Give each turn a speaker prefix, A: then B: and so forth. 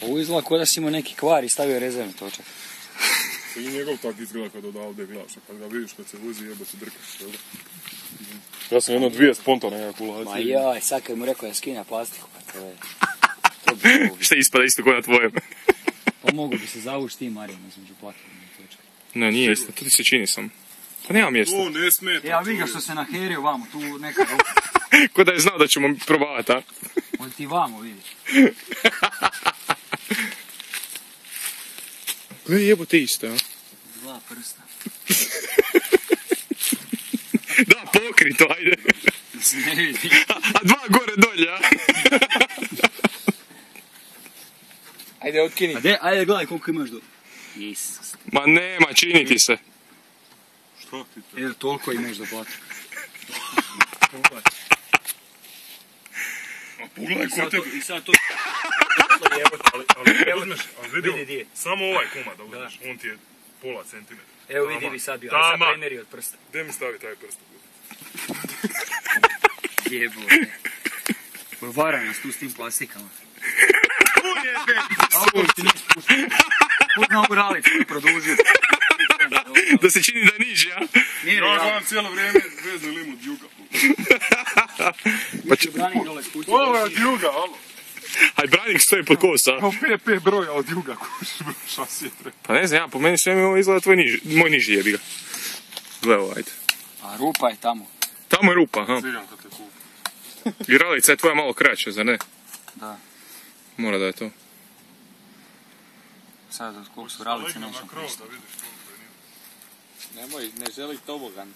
A: Ovo izgleda ko da si imao neki kvar i stavio rezervni točak.
B: I njegov tak izgleda kad odavde glaša, kad ga vidiš kad se vozi jebe se drkaš, jel da? Ja sam jedno 2 spontane kalkulacije.
A: Ma jaj, sad kad mu rekao da skine plastiku, pa to je...
C: Šta ispada isto ko na tvojem?
A: Pa mogu bi se zavući ti, Marijan, između platine i točke.
C: Ne, nije isto, to ti se čini sam. Pa nema mjesta.
B: To ne smeta.
A: Ja vidi ga što se naherio vamo, tu neka ruka.
C: Ko da je znao da ćemo probavati, a?
A: Od ti vamo vidiš.
C: Gle, jebote isto, ja.
A: 2 prsta.
C: Da, pokri to, ajde.
A: Da se ne vidi.
C: A 2 gore dolje, a?
A: Ajde, otkini. Ajde, gledaj koliko imaš do... Isus.
C: Ma nema, čini ti se.
B: Što ti to?
A: Evo, toliko imaš da plati.
B: Pogledaj ko te...
A: I sad to...
B: Ali uzmeš, vidi, samo ovaj komad da uzmeš, on ti je pola centimetra.
A: Evo vidi bi sad bio, aj sad premjeri od prsta.
B: Gdje mi stavi taj prst?
A: Jebote. Vara nas tu s tim plastikama.
B: Ujebe!
A: Alkohol ti nisi puštio. Put na ovu ralicu, produžio.
C: Da se čini da je niži, a?
A: Nije
B: Ja
A: realno.
B: gledam cijelo vrijeme vezni lim od juga.
C: Pa će...
A: Branik dole spustio.
B: Ovo je od juga, alo.
C: Aj, branik stoji pod kosa.
B: Kao PP broja od juga šasije treba.
C: Pa ne znam, ja, po meni sve mi ovo izgleda moj niži jebi ga. Gle ovo, ajde.
A: A rupa je tamo.
C: Tamo je rupa, ha.
B: Sviđam kad te kupi.
C: I ralica je tvoja malo kraća, zar ne?
A: Da.
C: Mora da je to.
A: Sad od koliko su ralice
B: Legnem
A: nećemo
B: na krov
A: puštiti.
B: da vidiš koliko je nije.
D: Nemoj, ne želi tobogan.